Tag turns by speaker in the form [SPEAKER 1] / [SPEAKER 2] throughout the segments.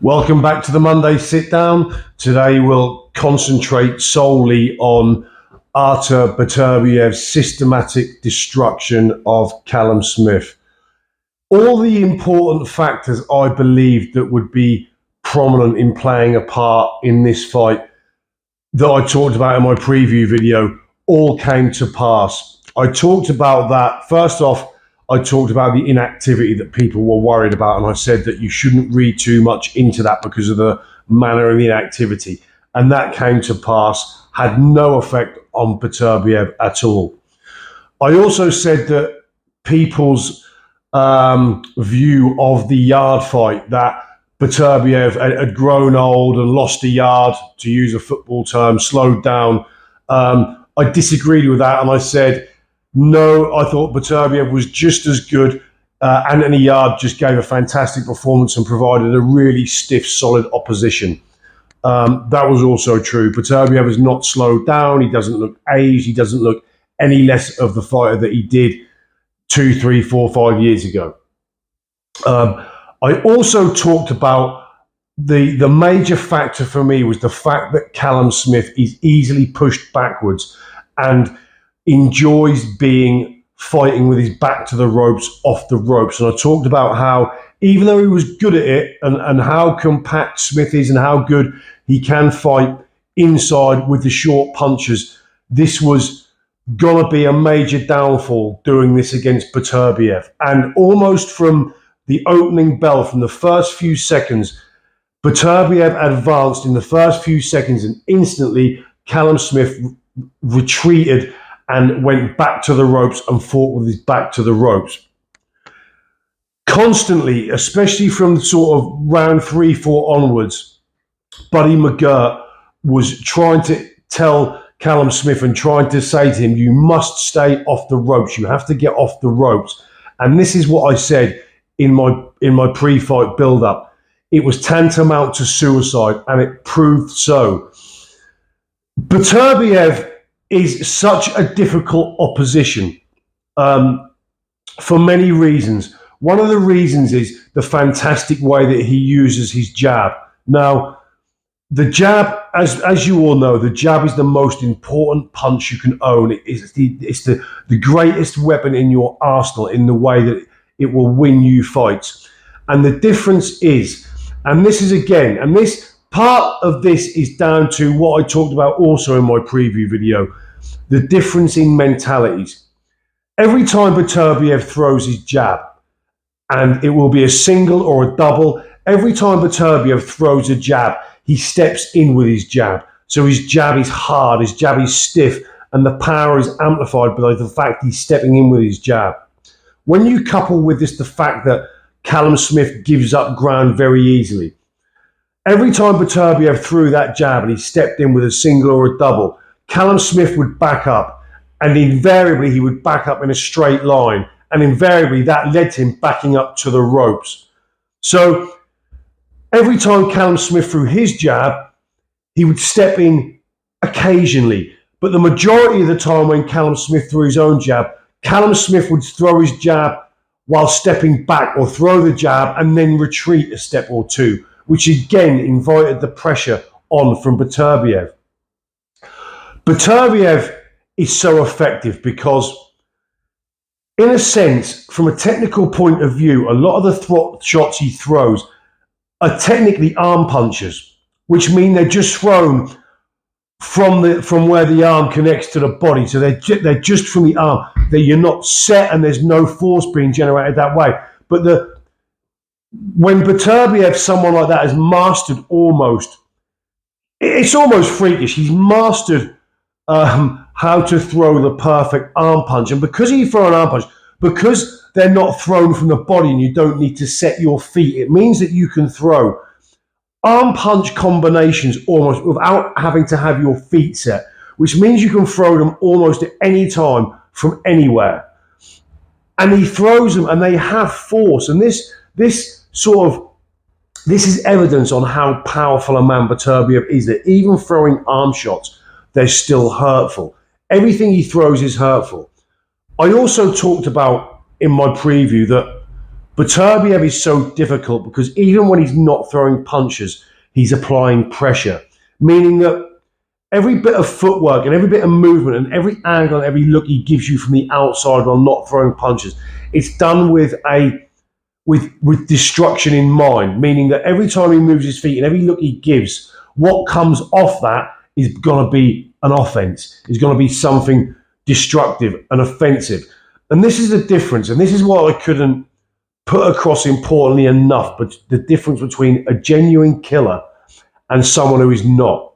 [SPEAKER 1] Welcome back to the Monday Sit Down. Today we'll concentrate solely on Artur Beterbiev's systematic destruction of Callum Smith. All the important factors I believe that would be prominent in playing a part in this fight that I talked about in my preview video all came to pass. I talked about that. First off, I talked about the inactivity that people were worried about, and I said that you shouldn't read too much into that because of the manner of the inactivity. And that came to pass, had no effect on Beterbiev at all. I also said that people's view of the yard fight, that Beterbiev had grown old and lost a yard, to use a football term, slowed down. I disagreed with that, and I said, no, I thought Beterbiev was just as good. Anthony Yarde just gave a fantastic performance and provided a really stiff, solid opposition. That was also true. Beterbiev has not slowed down. He doesn't look aged. He doesn't look any less of the fighter that he did 2, 3, 4, 5 years ago. I also talked about the major factor for me was the fact that Callum Smith is easily pushed backwards and enjoys fighting with his back to the ropes, off the ropes. And I talked about how, even though he was good at it, and how compact Smith is and how good he can fight inside with the short punches, this was going to be a major downfall doing this against Beterbiev. And almost from the opening bell, from the first few seconds, Beterbiev advanced in the first few seconds, and instantly Callum Smith retreated and went back to the ropes and fought with his back to the ropes. Constantly, especially from sort of round 3, 4 onwards, Buddy McGirt was trying to tell Callum Smith and trying to say to him, you must stay off the ropes. You have to get off the ropes. And this is what I said in my pre-fight build-up. It was tantamount to suicide, and it proved so. Beterbiev is such a difficult opposition for many reasons. One of the reasons is the fantastic way that he uses his jab. Now, the jab, as you all know, the jab is the most important punch you can own. It's the greatest weapon in your arsenal in the way that it will win you fights. And the difference is, and this is again, and this part of this is down to what I talked about also in my preview video, the difference in mentalities. Every time Beterbiev throws his jab, and it will be a single or a double, every time Beterbiev throws a jab, he steps in with his jab. So his jab is hard, his jab is stiff, and the power is amplified by the fact he's stepping in with his jab. When you couple with this the fact that Callum Smith gives up ground very easily, every time Beterbiev threw that jab and he stepped in with a single or a double, Callum Smith would back up, and invariably he would back up in a straight line, and invariably that led to him backing up to the ropes. So every time Callum Smith threw his jab, he would step in occasionally, but the majority of the time when Callum Smith threw his own jab, Callum Smith would throw his jab while stepping back, or throw the jab and then retreat a step or two, which again invited the pressure on from Beterbiev. Beterbiev is so effective because, in a sense, from a technical point of view, a lot of the shots he throws are technically arm punches, which mean they're just thrown from where the arm connects to the body. So they're just from the arm. That you're not set and there's no force being generated that way. But when Beterbiev, someone like that, has mastered it's almost freakish. He's mastered how to throw the perfect arm punch. And because you throw an arm punch, because they're not thrown from the body and you don't need to set your feet, it means that you can throw arm punch combinations almost without having to have your feet set, which means you can throw them almost at any time from anywhere. And he throws them and they have force. And this is evidence on how powerful a man Beterbiev is, that even throwing arm shots, they're still hurtful. Everything he throws is hurtful. I also talked about in my preview that Beterbiev is so difficult because even when he's not throwing punches, he's applying pressure, meaning that every bit of footwork and every bit of movement and every angle and every look he gives you from the outside while not throwing punches, it's done with destruction in mind, meaning that every time he moves his feet and every look he gives, what comes off that is going to be an offense. It's going to be something destructive and offensive. And this is the difference, and this is what I couldn't put across importantly enough, but the difference between a genuine killer and someone who is not.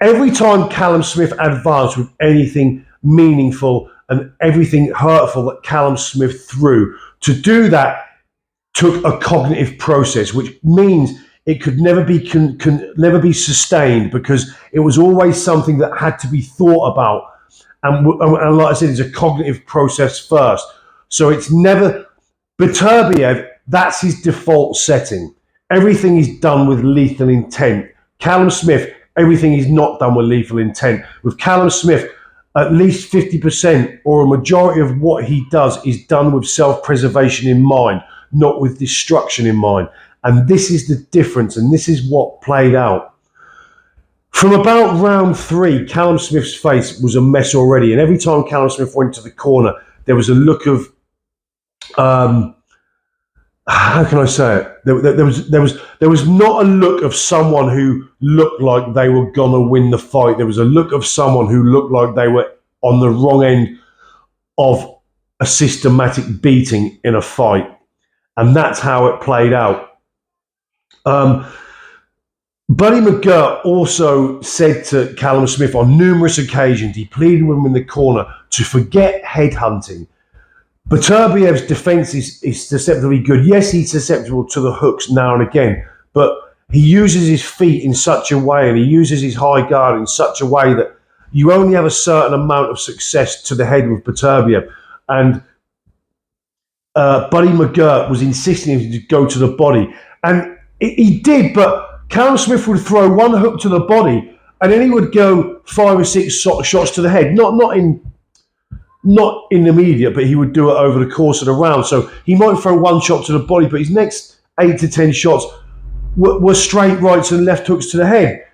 [SPEAKER 1] Every time Callum Smith advanced with anything meaningful and everything hurtful that Callum Smith threw, to do that took a cognitive process, which means it could never be sustained, because it was always something that had to be thought about. And like I said, it's a cognitive process first. So it's never, Beterbiev, that's his default setting. Everything is done with lethal intent. Callum Smith, everything is not done with lethal intent. With Callum Smith, at least 50% or a majority of what he does is done with self-preservation in mind, not with destruction in mind. And this is the difference, and this is what played out. From about round 3, Callum Smith's face was a mess already, and every time Callum Smith went to the corner, there was a look of, how can I say it? There was not a look of someone who looked like they were gonna win the fight. There was a look of someone who looked like they were on the wrong end of a systematic beating in a fight, and that's how it played out. Buddy McGirt also said to Callum Smith on numerous occasions, he pleaded with him in the corner to forget headhunting. Beterbiev's defense is deceptively good. Yes, he's susceptible to the hooks now and again, but he uses his feet in such a way, and he uses his high guard in such a way that you only have a certain amount of success to the head with Beterbiev. And Buddy McGirt was insisting him to go to the body, and he did, but Callum Smith would throw one hook to the body, and then he would go 5 or 6 shots to the head. Not in the immediate, but he would do it over the course of the round. So he might throw one shot to the body, but his next 8 to 10 shots were straight rights and left hooks to the head.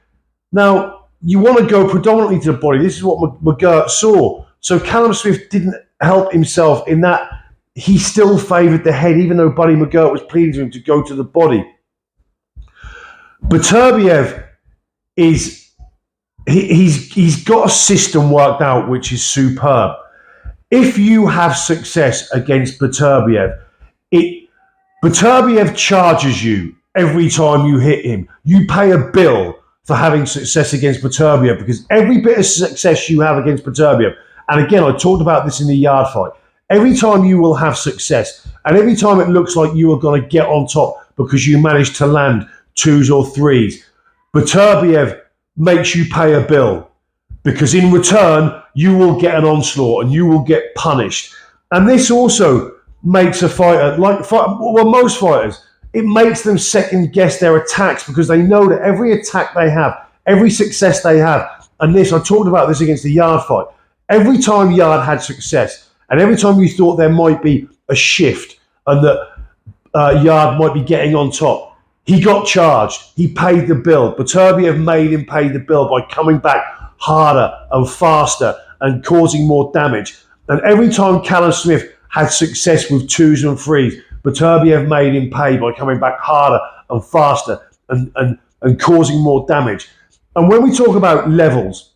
[SPEAKER 1] Now, you want to go predominantly to the body. This is what McGirt saw. So Callum Smith didn't help himself in that he still favoured the head, even though Buddy McGirt was pleading to him to go to the body. Beterbiev he's got a system worked out which is superb. If you have success against Beterbiev, Beterbiev charges you every time you hit him. You pay a bill for having success against Beterbiev, because every bit of success you have against Beterbiev, and again, I talked about this in the yard fight, every time you will have success, and every time it looks like you are going to get on top because you managed to land 2s or 3s, Beterbiev makes you pay a bill, because in return you will get an onslaught and you will get punished. And this also makes a fighter, most fighters, it makes them second guess their attacks, because they know that every attack they have, every success they have, and this, I talked about this against the Yard fight, every time Yard had success and every time you thought there might be a shift and that Yard might be getting on top, he got charged. He paid the bill. Beterbiev made him pay the bill by coming back harder and faster and causing more damage. And every time Callum Smith had success with 2s and 3s, Beterbiev made him pay by coming back harder and faster and causing more damage. And when we talk about levels,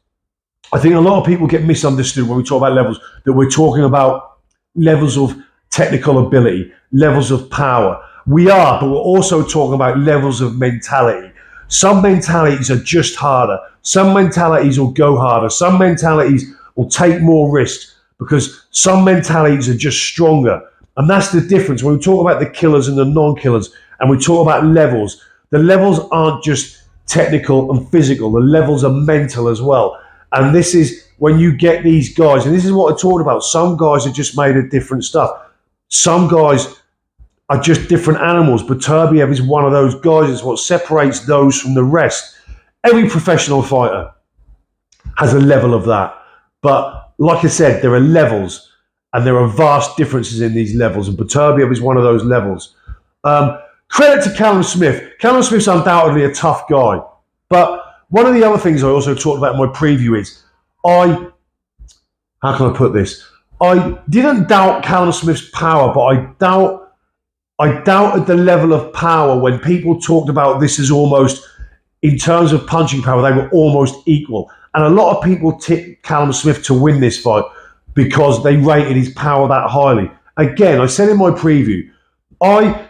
[SPEAKER 1] I think a lot of people get misunderstood when we talk about levels, that we're talking about levels of technical ability, levels of power. We are, but we're also talking about levels of mentality. Some mentalities are just harder. Some mentalities will go harder. Some mentalities will take more risks, because some mentalities are just stronger. And that's the difference. When we talk about the killers and the non-killers, and we talk about levels, the levels aren't just technical and physical. The levels are mental as well. And this is when you get these guys, and this is what I talked about. Some guys are just made of different stuff. Some guys are just different animals. Beterbiev is one of those guys. It's what separates those from the rest. Every professional fighter has a level of that. But like I said, there are levels. And there are vast differences in these levels, and Beterbiev is one of those levels. Credit to Callum Smith. Callum Smith's undoubtedly a tough guy. But one of the other things I also talked about in my preview is, how can I put this? I didn't doubt Callum Smith's power, but I doubted the level of power when people talked about this as almost, in terms of punching power, they were almost equal. And a lot of people tipped Callum Smith to win this fight because they rated his power that highly. Again, I said in my preview, I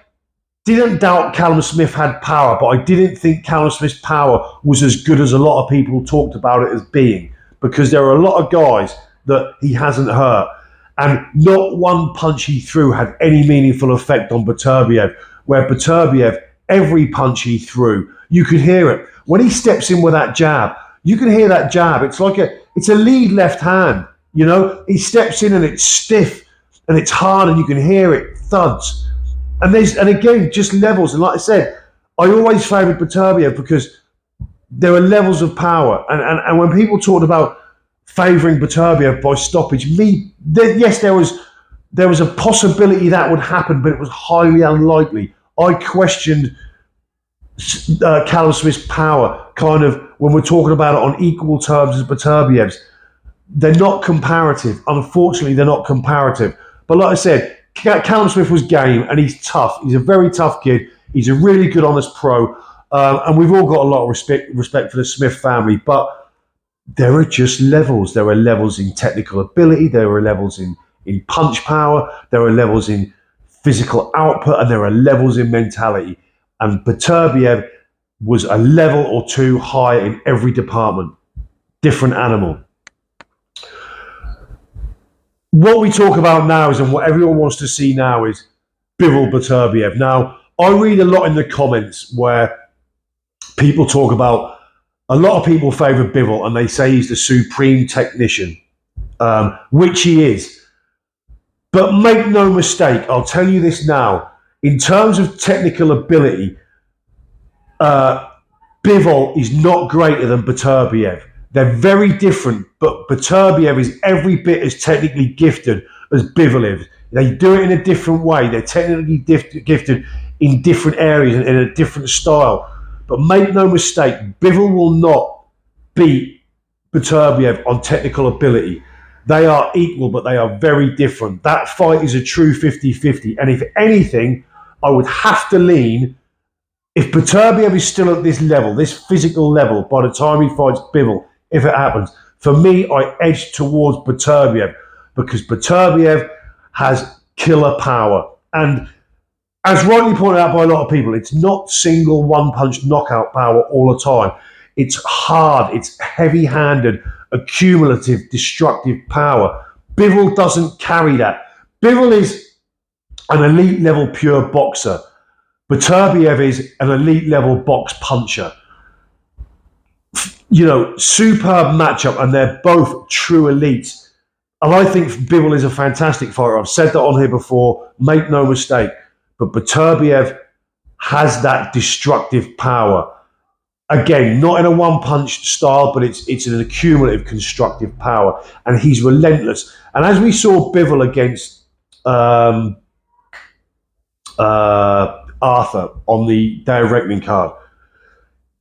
[SPEAKER 1] didn't doubt Callum Smith had power, but I didn't think Callum Smith's power was as good as a lot of people talked about it as being, because there are a lot of guys that he hasn't hurt. And not one punch he threw had any meaningful effect on Beterbiev, where Beterbiev, every punch he threw, you could hear it. When he steps in with that jab, you can hear that jab. It's a lead left hand, you know? He steps in and it's stiff and it's hard and you can hear it thuds. And again, just levels. And like I said, I always favoured Beterbiev because there are levels of power. And when people talked about favouring Beterbiev by stoppage, yes, there was a possibility that would happen, but it was highly unlikely. I questioned Callum Smith's power, kind of, when we're talking about it on equal terms as Beterbiev's. They're not comparative. Unfortunately, they're not comparative. But like I said, Callum Smith was game, and he's tough. He's a very tough kid. He's a really good, honest pro. And we've all got a lot of respect for the Smith family. But there are just levels. There are levels in technical ability. There are levels in punch power. There are levels in physical output. And there are levels in mentality. And Beterbiev was a level or two higher in every department. Different animal. What we talk about now is, and what everyone wants to see now is, Bivol Beterbiev. Now, I read a lot in the comments where people talk about, a lot of people favour Bivol and they say he's the supreme technician, which he is. But make no mistake, I'll tell you this now, in terms of technical ability, Bivol is not greater than Beterbiev. They're very different, but Beterbiev is every bit as technically gifted as Bivol is. They do it in a different way. They're technically gifted in different areas and in a different style. But make no mistake, Bivol will not beat Beterbiev on technical ability. They are equal, but they are very different. That fight is a true 50-50. And if anything, I would have to lean, if Beterbiev is still at this level, this physical level, by the time he fights Bivol, if it happens, for me, I edge towards Beterbiev, because Beterbiev has killer power. And as rightly pointed out by a lot of people, it's not single one-punch knockout power all the time. It's hard, it's heavy-handed, accumulative, destructive power. Bivol doesn't carry that. Bivol is an elite-level pure boxer. Beterbiev is an elite-level box puncher. You know, superb matchup, and they're both true elites. And I think Bivol is a fantastic fighter. I've said that on here before, make no mistake. But Beterbiev has that destructive power. Again, not in a one-punch style, but it's an accumulative, constructive power. And he's relentless. And as we saw Bivol against Artur on the Day of Reckoning card,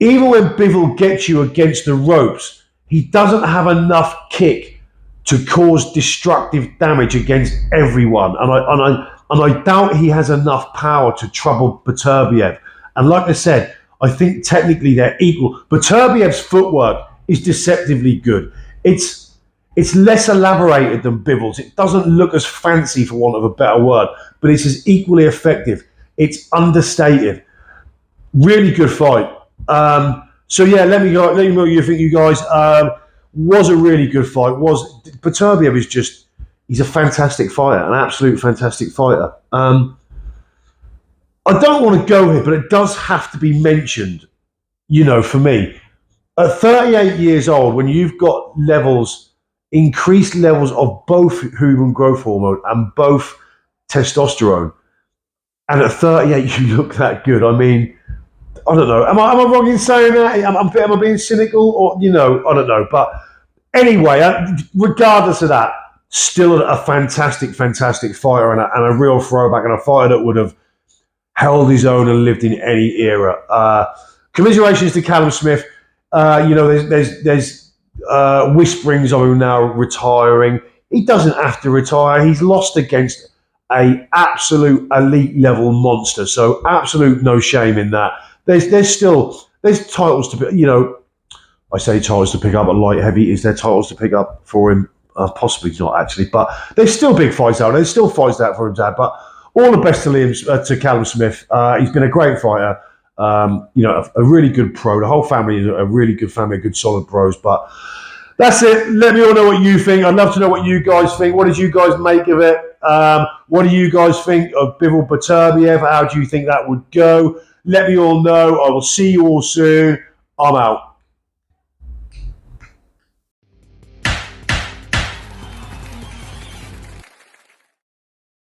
[SPEAKER 1] even when Bivol gets you against the ropes, he doesn't have enough kick to cause destructive damage against everyone. And I doubt he has enough power to trouble Beterbiev. And like I said, I think technically they're equal. Beterbiev's footwork is deceptively good. It's less elaborated than Bivol's. It doesn't look as fancy, for want of a better word, but it's as equally effective. It's understated. Really good fight. So yeah, let me know what you think, you guys. Was a really good fight. Beterbiev is just, he's a fantastic fighter, an absolute fantastic fighter. I don't want to go here, but it does have to be mentioned, you know, for me. At 38 years old, when you've got increased levels of both human growth hormone and both testosterone, and at 38 you look that good, I mean, I don't know. Am I wrong in saying that? Am I being cynical? Or, you know, I don't know. But anyway, regardless of that, Still a fantastic, fantastic fighter and a real throwback, and a fighter that would have held his own and lived in any era. Commiserations to Callum Smith. There's whisperings of him now retiring. He doesn't have to retire. He's lost against a absolute elite level monster, so absolute no shame in that. There's titles to I say titles to pick up at light heavy. Is there titles to pick up for him? Possibly not, actually, but there's still big fights out there. There's still fights out for him to have. But all the best to Callum Smith. He's been a great fighter. A really good pro. The whole family is a really good family, good solid pros. But that's it. Let me all know what you think. I'd love to know what you guys think. What did you guys make of it? What do you guys think of Bivol Beterbiev? How do you think that would go? Let me all know. I will see you all soon. I'm out.